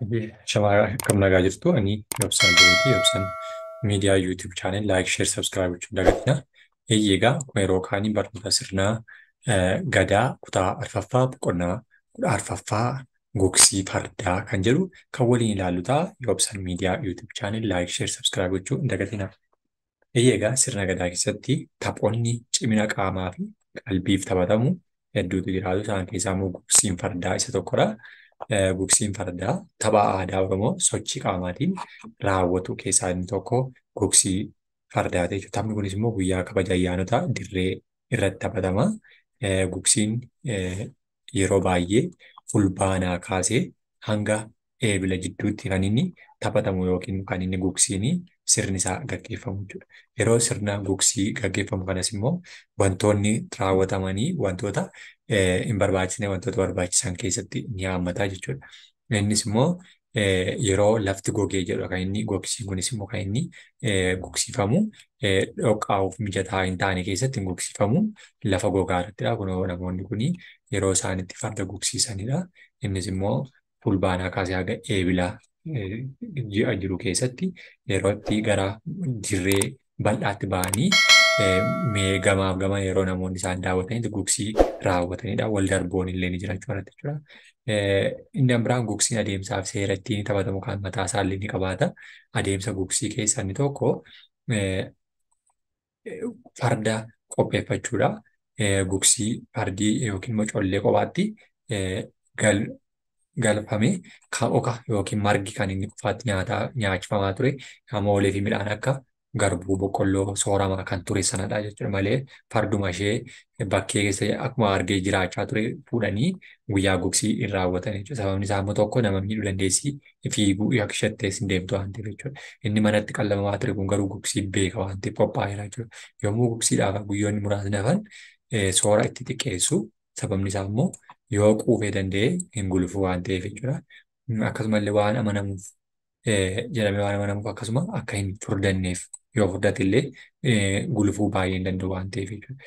Shamaa kam nagaa jirtu ani Yobsaan Dureetii. Yobsaan miidiyaa YouTube channel like, share, subscribe gochuun dagatina. Egaa akkuma yeroo kaanii barnoota sirnaa gadaa kutaa arfaffaa boqonnaa kudha arfaffaa gogsii fardaa kan jedhu kan waliin ilaallu ta'a. Yobsaan miidiyaa YouTube channel like, share, subscribe gochuun dagatina. Egaa sirna gadaa keessatti taphoonni cimina qaamaa fi qalbiif taphatamu hedduutu jiraatu. Isaan keessaa immoo gogsiin fardaa isa tokkodha. Gogsiin fardaa tapha aadaa Oromoo sochii qaamaatiin raawwatu keessaa inni tokko gogsii fardaati jechuudha. Taphni kunis immoo guyyaa kabaja ayyaanotaa dirree irratti taphatama. Gogsiin yeroo baay'ee fulbaanaa kaasee hanga eebila jidduutti kan inni taphatamu yookiin kan inni gogsiin sirni isaa gaggeeffamu jechuudha. Yeroo sirna gogsii gaggeeffamu kanas immoo wantoonni raawwatamanii wantoota hin barbaachisne wantoota barbaachisan keessatti ni hammata jechuudha. Innis immoo yeroo lafti gogee jedhu kan inni gogsiin kunis immoo kan inni gogsiifamu dhoqqaa'uuf mijataa hin taane keessatti hin gogsiifamu lafa gogaa irrattidha. Kunoo namoonni kun yeroo isaan itti farda gogsiisanidha. Innis immoo fulbaanaa kaasee haga eebilaa ji'a jiru keessatti yeroo itti gara dirree bal'aatti ba'anii gamaaf gama yeroo namoonni isaan daawwatanii gogsii raawwatanidha. Wal darboon illee ni jiraachuu irratti jechuudha. Inni biraan gogsiin adeemsaaf seera ittiin taphatamu kan mataa isaa illee ni qabaata. Adeemsa gogsii keessaa inni tokko farda qopheeffachuudha. Gogsii fardii yookiin immoo collee kophaatti galfamee oka yookiin margi kan inni qofaatti nyaachifamaa ture amoolee fi midhaan akka garbuu boqqolloo sooramaa kan ture sanadha jechuudha malee farduma ishee bakkee keessa akkuma argee jiraachaa ture fuudhanii guyyaa gogsii hin raawwatan jechuudha. Sababni isaa immoo tokko nama miidhuu dandeessi fiiguu akka isheettees hin deemtu waan ta'eef jechuudha. Inni manatti qallabamaa ture kun garuu gogsii beeka waan ta'eef qophaa'eera jechuudha. Yommuu gogsiidhaaf guyyoonni muraasni hafan soora itti xiqqeessu sababni isaa immoo yoo quufee danda'e hin gulufu waan ta'eef jechuudha. Akkasumallee waan amanamuuf jedhamee waan amanamuuf akkasuma akka hin furdanneef yoo furdate illee gulufuu baay'ee hin danda'u waan ta'eef jechuudha.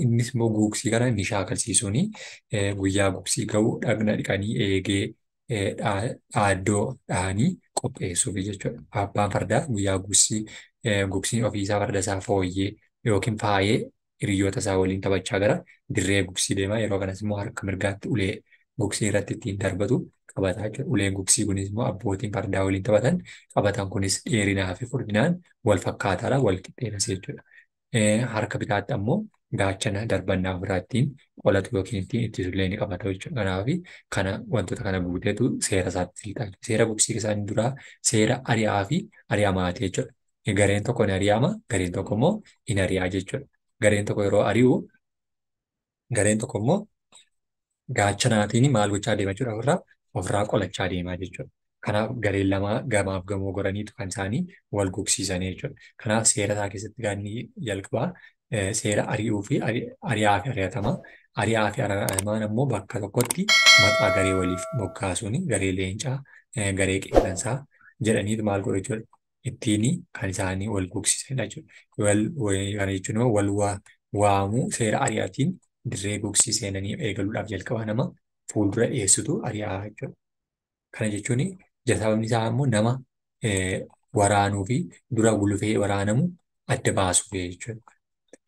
Innis immoo gogsii kana inni shaakalsiisuuni guyyaa gogsii ga'u dhagna dhiqanii eegee dhaaddoo dhahanii qopheessuuf jechuudha. Abbaan fardaa guyyaa gogsiin ofiisaa farda isaa fooyyee yookiin faayee hiriyoota isaa waliin taphachaa gara dirree gogsii deema. Yeroo kanas immoo harka mirgaatti ulee gogsii irratti ittiin darbatu qabata jechuudha. Uleen gogsii kunis immoo abbootiin fardaa waliin taphatan qabatan kunis dheerinaa fi furdinaan wal fakkaataadha wal qixxeeras jechuudha. Harka bitaatti ammoo gaachana darbannaa ofirraa ittiin qolatu yookiin ittiin ittisu illee ni qabata jechuudha. Kanaaf kana wantoota kana guuteetu seera isaatti fiixa. Seera gogsii keessaa inni duraa seera ari'aa fi ari'amaati jechuudha. Gareen tokko ni ari'ama, gareen tokko immoo hin ari'aa jechuudha. Gareen tokko yeroo ari'u gareen tokko immoo gaachanaatiin maal gochaa deema jechuudha ofirraa qolachaa deemaa jechuudha. Kanaaf gareen lama gamaaf gamoo goraniitu kan isaanii wal gogsiisanii jechuudha. Kanaaf seera isaa keessatti gaanni jalqabaa seera ari'uu fi ari'aa fi ari'atama. Ari'aa fi ari'atamaan immoo bakka tokkotti maqaa garee waliif moggaasuun garee leencaa, garee qeerransaa jedhaniitu maal godhu jechuudha. Ittiin kan isaanii wal gogsiisanidha jechuudha. Kana jechuun immoo wal waamuu seera ari'aatiin dirree gogsii seenanii eegaluudhaaf jalqabaa nama fuuldura dhiyeessitu ari'aa jechuudha. Kana jechuun sababni isaa immoo nama waraanuu fi dura gulufee waraanamu adda baasuuf jechuudha.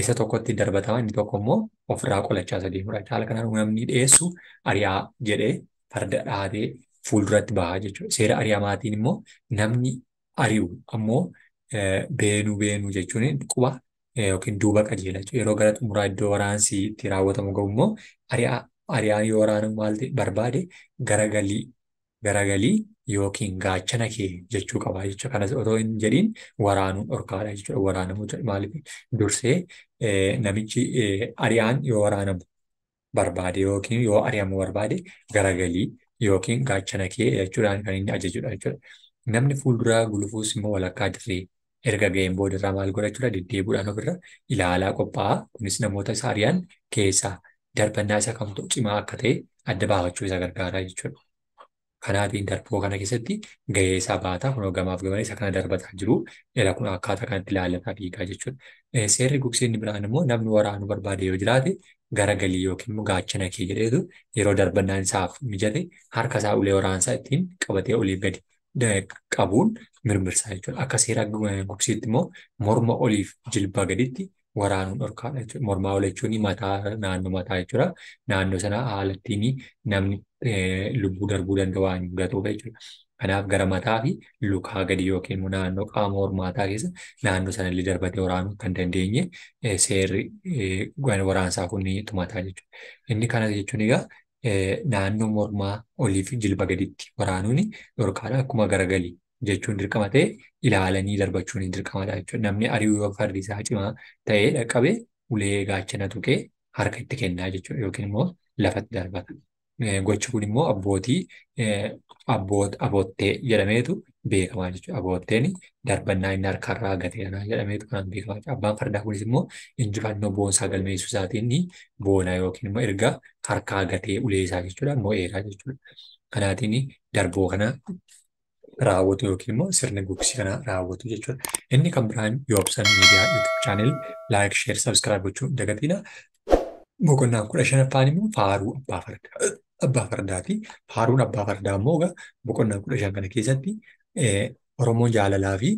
Isa tokkotti darbatama inni tokko immoo ofirraa qolachaa isa deemudha. Haala kanaan namni dhiyeessu ari'aa jedhee farda dhaatee fuulduratti bahaa jechuudha. Seera ari'amaatiin immoo namni ari'u ammoo beenuu jechuun quba yookiin duuba qajeela jechuudha. Yeroo gara xumuraa iddoo waraansi itti raawwatamu gahu immoo ari'aan yoo waraanamu maal barbaade garagalii yookiin gaachana kee jechuu qaba jechuudha. Kanas otoo hin jedhiin waraanuun dhorkaadha jechuudha. Waraanamuu maaliif dursee namichi ari'aan yoo waraanamu barbaade yookiin yoo ari'amu barbaade garagalii yookiin gaachana kee jechuudhaan kan inni ajajudha jechuudha. Namni fuulduraa gulufuus immoo walakkaa dirree erga ga'een boodarraa maal godha jechuudha. Deddeebiidhaan ofirra ilaalaa qophaa'a. Kunis namoota isa ari'an keessaa darbannaa isa kamtu cimaa akka ta'e adda baafachuu isa gargaara jechuudha. Kanaatiin darboo kana keessatti gahee isaa baata. Kun gamaaf gamana isa kana darbataa jiru. Eera kun akkaataa kanatti ilaalataa fiigaa jechuudha. Seerri gugsii inni biraan immoo namni waraanuu barbaade yoo jiraate garagalii yookiin immoo gaachana kee jedheetu yeroo darbannaan isaaf mijate harka isaa ulee waraansaa ittiin qabatee oliif gadi qabuun mirmirsaa jechuudha. Akka seera gugsiitti immoo morma oliif jilbaa gaditti waraanuun dhorkaadha jechuudha. Mormaa ol jechuun mataa naannoo mataa jechuudha. Naannoo sana haala ittiin namni lubbuu darbuu danda'u waan gatuuf jechuudha. Kanaaf gara mataa fi lukaa gadi yookiin immoo naannoo qaama hormaataa keessa naannoo sana illee darbatee waraanuu kan dandeenye seerri waraansaa kun tumataa jechuudha. Inni kana jechuun egaa naannoo mormaa olii fi jilba gaditti waraanuun dhorkaadha. Akkuma garagalii jechuun dirqama ta'e ilaalanii darbachuun dirqamadha jechuudha. Namni ari'uu yoo fardi isaa cimaa ta'ee dhaqqabee ulee gaachana tuqee harka itti kennaa jechuudha yookiin immoo lafatti darbata. Gochi kun immoo aboottee jedhameetu beekamaa jechuudha. Abootteen darbannaa inni harkarraa gateeraa jedhameetu kan beekamaa jechuudha. Abbaan fardaa kunis immoo injifannoo boonsaa galmeessuu isaatiin boona yookiin immoo erga harkaa gatee ulee isaa jechuudha mo'eeraa jechuudha. Kanaatiin darboo kana raawwatu yookiin immoo sirna gugsii kana raawwatu jechuudha. Inni kan biraan Yoobsan Miidiyaa YouTube chaanel laayik, sheer, sabskiraayib gochuu hin dagatinaa. Boqonnaan 15ffaan immoo faaruu abbaa fardaati. Faaruun abbaa fardaa immoo boqonnaan 15 kana keessatti Oromoon jaalalaa fi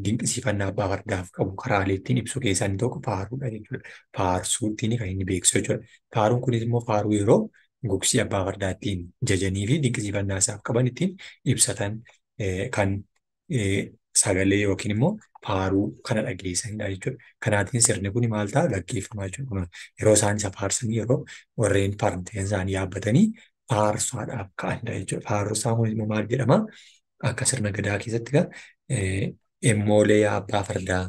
dinqisiifannaa abbaa fardaaf qabu karaalee ittiin ibsu keessaa inni tokko faaruudha jechuudha. Faarsuu ittiin kan inni beeksisu jechuudha. Faaruun kunis immoo faaruu yeroo gugsii abbaa fardaa ittiin jajanii fi dinqisiifannaa isaaf qaban ittiin ibsatan kan sagalee yookiin immoo faaruu kana dhageessanidha jechuudha. Kanaatiin sirni kun maal ta'a gaggeeffamaa jechuudha. Yeroo isaan isa faarsanii yeroo warreen fardeen isaanii yaabbatanii faarsaadhaaf ka'anidha jechuudha. Faarsaan kun immoo maal jedhama? Akka sirna gadaa keessatti emmoolee abbaa fardaa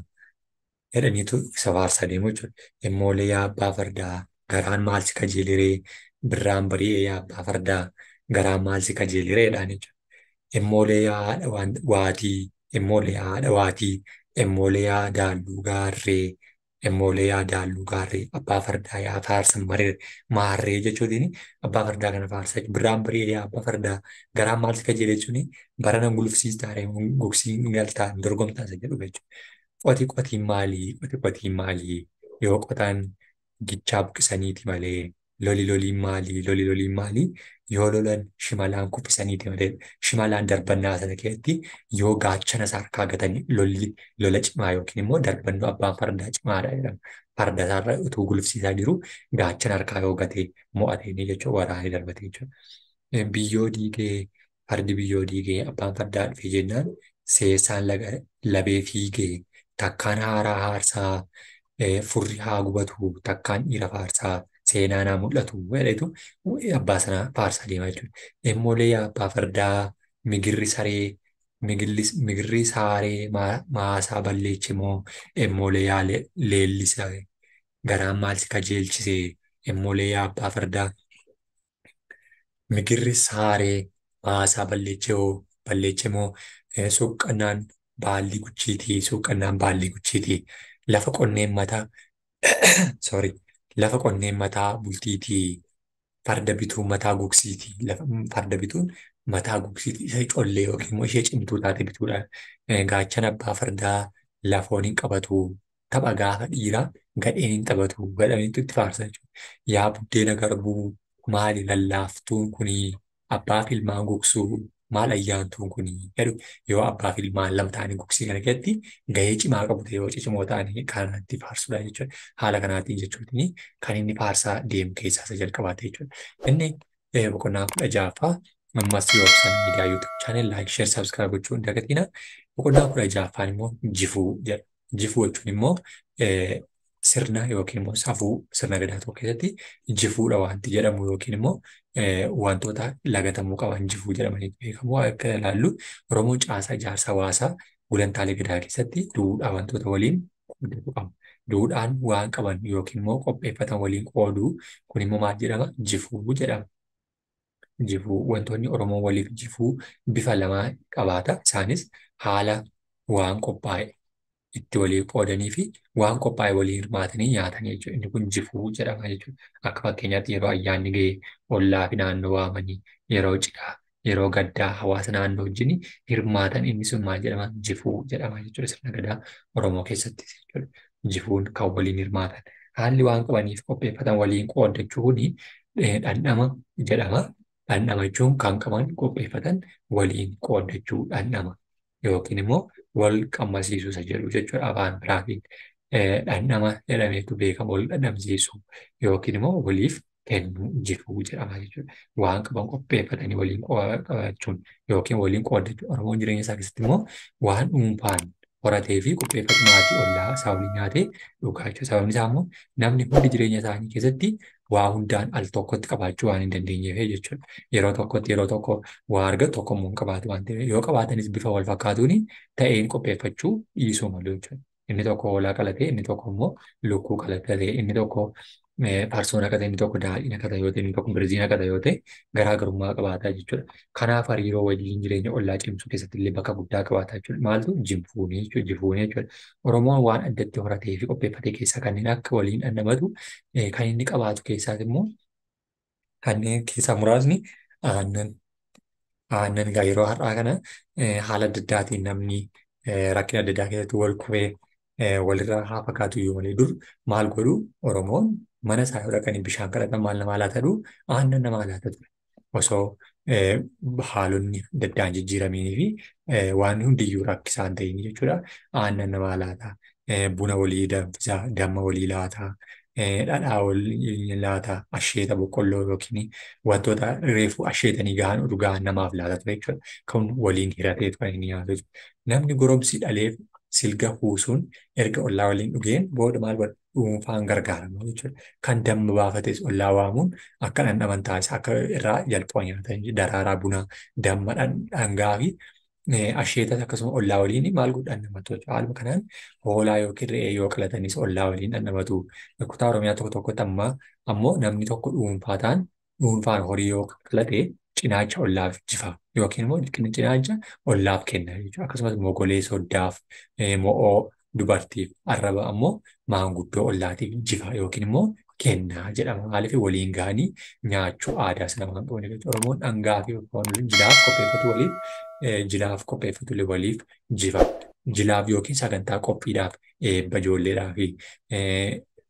jedhaniitu isa faarsaa deemu jechuudha. Emmoolee abbaa fardaa garaan maal si kajeeliree birraan bari'ee abbaa fardaa garaan maal si kajeelireedhaan jechuudha. Emmoolee haadha waatii, emmoolee haadha waatii, emmoolee daalluu gaarree, emmoolee daalluu gaarree abbaa fardaa yaa faarsan maarree jechuutiin abbaa fardaa kana faarsaa jechuudha. Birraan bari'ee abbaa fardaa garaan maal si kajeele jechuun barana gulufsiistaare gogsiin galtaan dorgomtaan isa jedhu jechuudha. Qotiin maalii? Qotiin maalii? Yoo qotaan gichaa buqisaniiti malee. Loliin maalii? Yoo lolan shimalaan kuffisaniiti malee. Shimalaan darbannaa sana keessatti yoo gaachana isaa harkaa gatanii lola cimaa yookiin immoo darbannoo abbaan fardaa cimaadha jedhama. Farda isaarra utuu gulufsiisaa jiru gaachana harkaa yoo gatee mo'atanii jechuudha waraanee darbatee jechuudha. Biyyoo diigee fardi biyyoo diigee abbaan fardaa dhufee jennaan seessaan labee fiigee takkaan haaraa haarsaa furri haa gubatu takkaan dhiira faarsaa seenaa naa mul'atu jedhetu abbaa sana faarsaa deemaa jechuudha. Emmoolee abbaa fardaa migirri saree migirri saaree maasaa balleeche moo emmoolee leellisa garaan maal si kajeelchise emmoolee abbaa fardaa migirri saaree maasaa balleeche moo suuqqannaan baallii guchiitii lafa qonneen mataa lafa qonneen mataa bultiitii farda bituun mataa gogsiitii farda bituun mataa gogsiitii isa collee yookiin immoo ishee cimtuu taate bituudha. Gaachana abbaa fardaa lafoon hin qabatu tapha gaafa dhiiraa gadheen hin taphatu gadhaniitu itti faarsa jechuudha. Yaa buddeena garbuu maali lallaaftuun kunii abbaaf ilmaan gogsuu maal ayyaantuun kunii jedhu yoo abbaaf ilmaan lama ta'anii gogsii kana keessatti gahee cimaa qabu ta'e yoo ciccimoo ta'anii kanatti faarsudha jechuudha. Haala kanaatiin jechuutiin kan inni faarsaa deemu keessaa isa jalqabaate jechuudha. Inni boqonnaa 16ffaa ammas Yoobsan Miidiyaa YouTube chaanel laayik, sheer, sabskiraayib gochuu hin dagatinaa. Boqonnaa 16ffaan immoo jifuu jedha. Jifuu jechuun immoo sirna yookiin immoo safuu sirna gadaa tokko keessatti jifuudha wanti jedhamu yookiin immoo wantoota lagatamuu qaban jifuu jedhamanii beekamu. Akka ilaallu Oromoon caasaa ijaarsa hawaasaa gulantaalee gadaa keessatti duudhaa wantoota waliin qooddatu qaba. Duudhaan waan qaban yookiin immoo qopheeffatan waliin qooduu kun immoo maal jedhama? Jifuu jedhama. Jifuu wantoonni Oromoon waliif jifuu bifa lamaa qabaata. Isaanis haala waan qophaa'e itti waliif qoodanii fi waan qophaa'e waliin hirmaatanii nyaatanii jechuudha. Inni kun jifuu jedhama jechuudha. Akka fakkeenyaatti yeroo ayyaanni ga'e ollaa fi naannoo waamanii yeroo cidhaa yeroo gaddaa hawaasa naannoo wajjin hirmaatan inni sun maal jedhama? Jifuu jedhama jechuudha. Sirna gadaa Oromoo keessatti jechuudha. Jifuun kan waliin hirmaatan. Haalli waan qabaniif qopheeffatan waliin qooddachuun dhandhama jedhama. Dhandhama jechuun kan qaban qopheeffatan waliin qooddachuu dhandhama. Yookiin immoo wal qammasiisuu isa jedhu jechuudha afaan biraatiin. Dhandhama jedhameetu beekama wal dhandhamsiisuu yookiin immoo waliif kennuu jifuu jedhama jechuudha. Waan qaban qopheeffatanii waliin qabachuun yookiin waliin qooddachuun Oromoon jireenya isaa keessatti immoo waan dhuunfaan horatee fi qopheeffatu maatii ollaa isaa waliin nyaatee dhugaa jechuudha. Sababni isaa immoo namni hundi jireenya isaanii keessatti waa hundaan al tokkotti qabaachuu waan hin dandeenyeef jechuudha. Yeroo tokkotti yeroo tokko waa argatu tokko immoo hin qabaatu waan ta'eef yoo qabaatanis bifa wal fakkaatuun ta'een qopheeffachuu dhiisuu malu jechuudha. Inni tokko hoolaa qalatee inni tokko immoo lukkuu qalatee inni tokko farsoon akka ta'e inni tokko daadhiin akka ta'e yoo ta'e inni tokko birziin akka ta'e yoo ta'e garaagarummaa qabaataa jechuudha. Kanaaf hariiroo waliin jireenya ollaa cimsuu keessatti illee bakka guddaa qabaataa jechuudha. Maaltu jifuunii jechuudha. Oromoon waan addatti horatee fi qopheeffatee keessaa kanneen akka waliin dhandhamatu kan inni qabaatu keessaas immoo kanneen keessaa muraasni aannan. Aannan egaa yeroo har'aa kana haala adda addaatiin namni rakkina adda addaa keessatti wal kubee walirraa haa fakkaatu iyyuu malee dur maal godhu Oromoon mana isaa yoo dhaqanii bishaan kadhatan maal namaa laata jedhu aannan namaa laata ture. Osoo haalonni adda addaan jijjiiramanii fi waan hundiyyuu rakkisaa hin ta'in jechuudha. Aannan namaa laata. Buna walii danfisaa, damma walii laata. Dhadhaa walii laata. Asheeta boqqolloo yookiin wantoota reefu asheetanii gahan dhugaa namaaf laata ture jechuudha. Kan waliin hirateetu kan inni nyaatu jechuudha. Namni goromsi dhaleef silga kuusuun erga ollaa waliin dhugeen booda maal godha dhuunfaan gargaarama jechuudha. Kan damma baafates ollaa waamuun akka dhandhaman taasisa akka irraa jalqaba nyaatan daraaraa bunaa damma dhangaa fi asheetas akkasuma ollaa waliin maal godhan namatti tolcha. Haaluma kanaan hoolaa yookiin re'ee yoo qalatanis ollaa waliin dhandhamatu. Kutaa Oromiyaa tokko tokkotti ammoo namni tokko dhuunfaan horii yoo qalate cinaacha ollaaf jifa yookiin immoo cinaacha ollaaf kenna jechuudha. Akkasumas mogolee soddaaf mo'oo dubartiif arraba ammoo maanguddoo ollaatiif jifa yookiin immoo kennaa jedhama. Maaliif waliin gahanii nyaachuu aadaa sana waan qaban jechuudha. Oromoon dhangaa fi jilaaf qopheeffatu waliif jilaaf qopheeffatu waliif jifa. Jilaaf yookiin sagantaa qophiidhaaf eebba ijoolleedhaa fi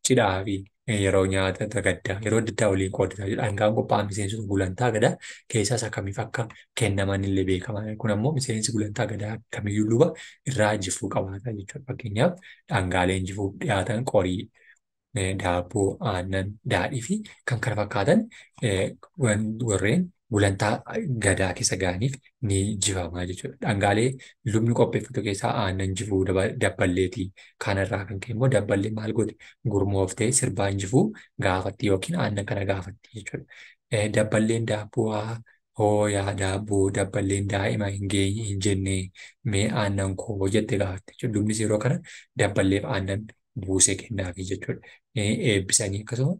cidhaa fi yeroo nyaata gaddaa yeroo adda addaa waliin qoodataa jiru. Dhangaan qophaa'an miseensota gulantaa gadaa keessaas akkamiif akka kennaman illee beekama. Kun ammoo miseensi gulantaa gadaa kamiyyuu luba irraa jifuu qabaata jechuudha. Fakkeenyaaf dhangaaleen jifuuf dhiyaatan qorii, daabboo, aannan, daadhii fi kan kana fakkaatan warreen gulantaa gadaa keessa ga'aniif ni jifamaa jechuudha. Dhangaalee lubni qopheeffatu keessaa aannan jifuu dabballeetii. Kanarraa kan ka'e immoo dabballee maal godhe gurmooftee sirbaan jifuu gaafatti yookiin aannan kana gaafatti jechuudha. Dabballeen daabboo hooyaa daabboo dabballeen daa'ima hin geenye hin jenne mee aannan koo jette gaafatti jechuudha. Lubnis yeroo kana dabballeef aannan buusee kennaafi jechuudha. Eebbisanii akkasuma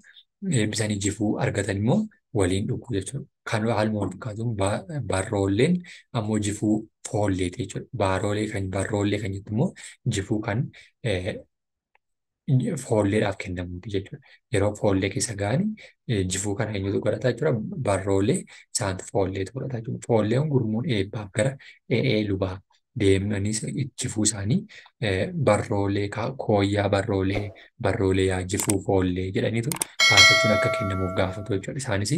eebbisanii jifuu argatan immoo waliin dhuguu jechuudha. Kan haaluma wal fakkaatuun barroolleen ammoo jifuu foolleeti jechuudha. Barroollee kan jettu immoo jifuu kan foolleedhaaf kennamuuti jechuudha. Yeroo foollee keessa ga'anii jifuu kana eenyutu godhata jechuudha. Barroollee isaantu foolleetu godhata jechuudha. Foolleen gurmuun eebbaaf gara lubaa deemanii jifuu isaanii barroolee kooyyaa barroolee yaa jifuu foollee jedhaniitu faarfachuun akka kennamuuf gaafatu jechuudha. Isaanis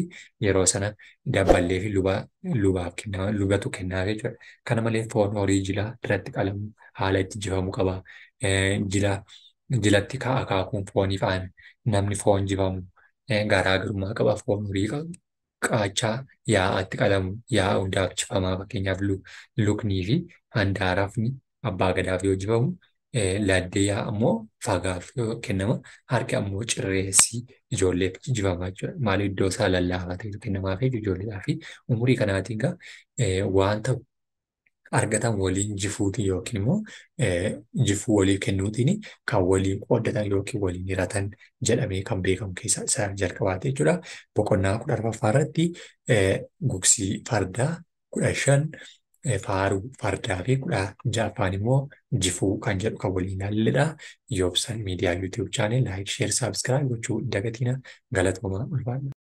yeroo sana dabballee fi lubaaf kennama lubatu kennaaf jechuudha. Kana malees foon horii jilaa irratti qalamu haala itti jifamu qaba. Jilatti akaakuun foonii fa'aan namni foon jifamu garaagarummaa qaba. Foon horii qaachaa yaa'aatti qalamu yaa'a hundaaf jifamaa fakkeenyaaf luknii fi handaaraafni abbaa gadaaf yoo jifamu laddee yaa'a ammoo fagaaf kennama. Harki ammoo cirreessii ijoolleef jifamaa jechuudha. Maaliif iddoo isaa lallaafaa ta'etu kennamaa fi ijoolleedhaa fi umurii kanaatiin wanta argatan waliin jifuutiin yookiin immoo jifuu waliif kennuutiin kan waliin qooddatan yookiin waliin hiratan jedhamee kan beekamu keessaa isa jalqabaate jechuudha. Boqonnaa 14ffaa irratti gugsii fardaa 15 faaruu fardaa fi 16ffaan immoo jifuu kan jedhu kan waliin ilaalledha. Yoobsan miidiyaa YouTube chaanel laayik sheer saabskiraayib gochuu dagatina galatoomaa ulfaadha.